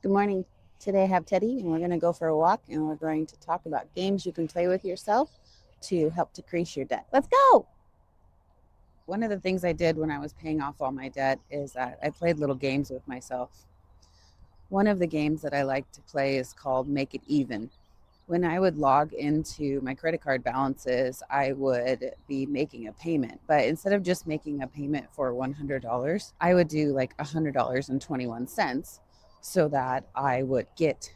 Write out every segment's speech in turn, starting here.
Good morning. Today I have Teddy, and we're going to go for a walk, and we're going to talk about games you can play with yourself to help decrease your debt. Let's go. One of the things I did when I was paying off all my debt is that I played little games with myself. One of the games that I like to play is called Make It Even. When I would log into my credit card balances, I would be making a payment. But instead of just making a payment for $100, I would do like $100.21 so that I would get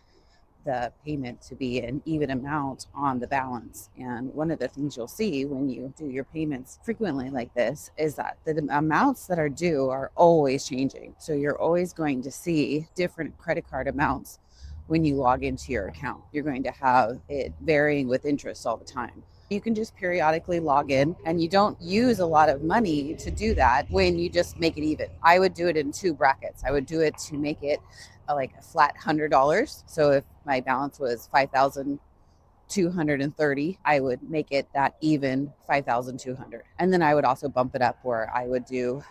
the payment to be an even amount on the balance. And one of the things you'll see when you do your payments frequently like this is that the amounts that are due are always changing. So you're always going to see different credit card amounts when you log into your account. You're going to have it varying with interest all the time. You can just periodically log in, and you don't use a lot of money to do that when you just make it even. I would do it in two brackets. I would do it to make it like a flat $100. So if my balance was 5,230, I would make it that even 5,200. And then I would also bump it up where I would do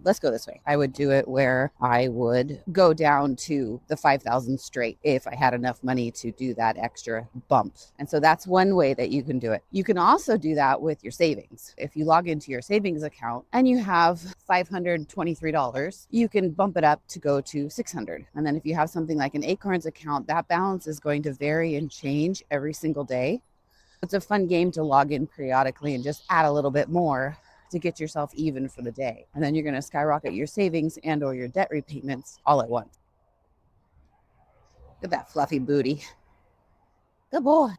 let's go this way. I would do it where I would go down to the 5,000 straight if I had enough money to do that extra bump. And so that's one way that you can do it. You can also do that with your savings. If you log into your savings account and you have $523, you can bump it up to go to 600. And then if you have something like an Acorns account, that balance is going to vary and change every single day. It's a fun game to log in periodically and just add a little bit more to get yourself even for the day. And then you're going to skyrocket your savings and or your debt repayments all at once. Look at that fluffy booty. Good boy.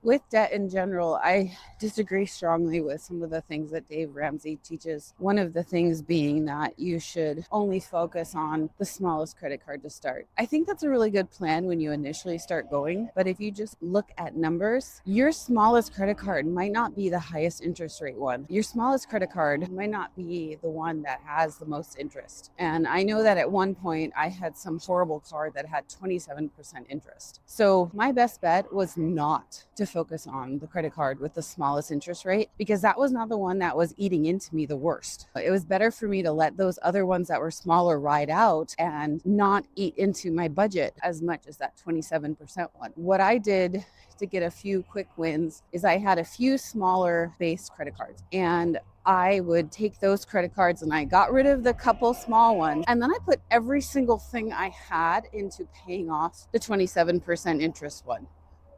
With debt in general, I disagree strongly with some of the things that Dave Ramsey teaches. One of the things being that you should only focus on the smallest credit card to start. I think that's a really good plan when you initially start going, but if you just look at numbers, your smallest credit card might not be the highest interest rate one. Your smallest credit card might not be the one that has the most interest. And I know that at one point I had some horrible card that had 27% interest. So my best bet was not to focus on the credit card with the smallest interest rate, because that was not the one that was eating into me the worst. It was better for me to let those other ones that were smaller ride out and not eat into my budget as much as that 27% one. What I did to get a few quick wins is I had a few smaller base credit cards, and I would take those credit cards and I got rid of the couple small ones. And then I put every single thing I had into paying off the 27% interest one,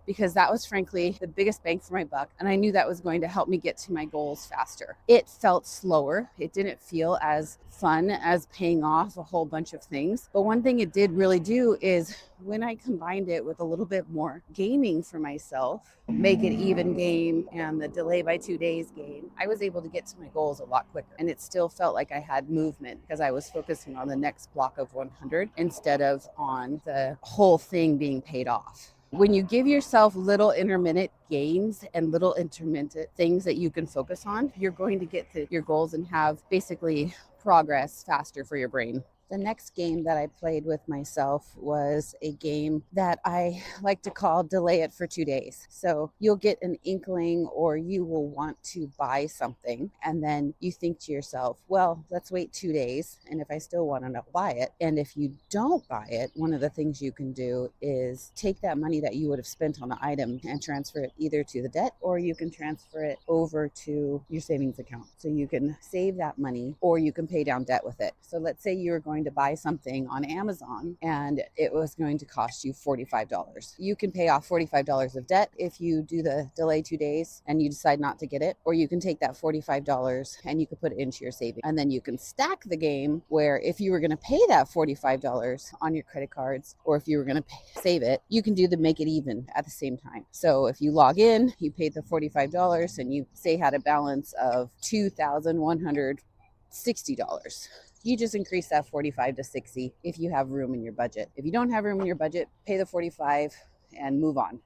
because that was frankly the biggest bang for my buck. And I knew that was going to help me get to my goals faster. It felt slower. It didn't feel as fun as paying off a whole bunch of things. But one thing it did really do is when I combined it with a little bit more gaming for myself, make it even game and the delay by 2 days game, I was able to get to my goals a lot quicker. And it still felt like I had movement because I was focusing on the next block of 100 instead of on the whole thing being paid off. When you give yourself little intermittent gains and little intermittent things that you can focus on, you're going to get to your goals and have basically progress faster for your brain. The next game that I played with myself was a game that I like to call Delay It for 2 days. So you'll get an inkling or you will want to buy something, and then you think to yourself, well, let's wait 2 days. And if I still want to buy it, and if you don't buy it, one of the things you can do is take that money that you would have spent on the item and transfer it either to the debt, or you can transfer it over to your savings account. So you can save that money or you can pay down debt with it. So let's say you were going to buy something on Amazon and it was going to cost you $45. You can pay off $45 of debt if you do the delay 2 days and you decide not to get it, or you can take that $45 and you can put it into your savings. And then you can stack the game where if you were going to pay that $45 on your credit cards, or if you were going to save it, you can do the make it even at the same time. So if you log in, you paid the $45 and you say had a balance of $2,160. You just increase that 45 to 60 if you have room in your budget. If you don't have room in your budget, pay the 45 and move on.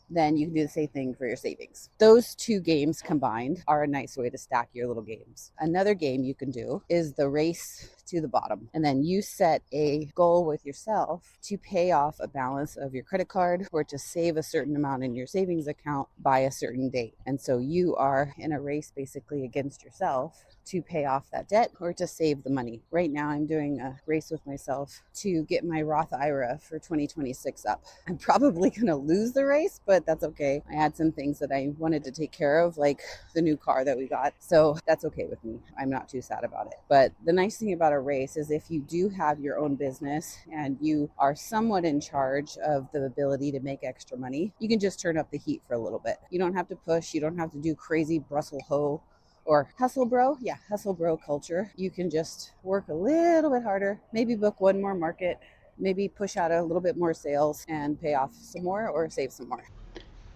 Then you can do the same thing for your savings. Those two games combined are a nice way to stack your little games. Another game you can do is the race to the bottom. And then you set a goal with yourself to pay off a balance of your credit card or to save a certain amount in your savings account by a certain date. And so you are in a race basically against yourself to pay off that debt or to save the money. Right now, I'm doing a race with myself to get my Roth IRA for 2026 up. I'm probably going to lose the race, but that's okay. I had some things that I wanted to take care of, like the new car that we got. So that's okay with me. I'm not too sad about it. But the nice thing about a race is if you do have your own business and you are somewhat in charge of the ability to make extra money, you can just turn up the heat for a little bit. You don't have to push. You don't have to do crazy Brussels hoe or hustle bro. Yeah, hustle bro culture. You can just work a little bit harder, maybe book one more market, maybe push out a little bit more sales and pay off some more or save some more.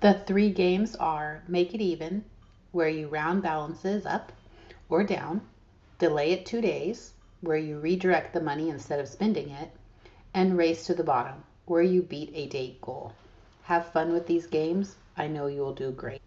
The three games are Make It Even, where you round balances up or down, Delay It 2 days, where you redirect the money instead of spending it, and Race to the Bottom, where you beat a date goal. Have fun with these games. I know you will do great.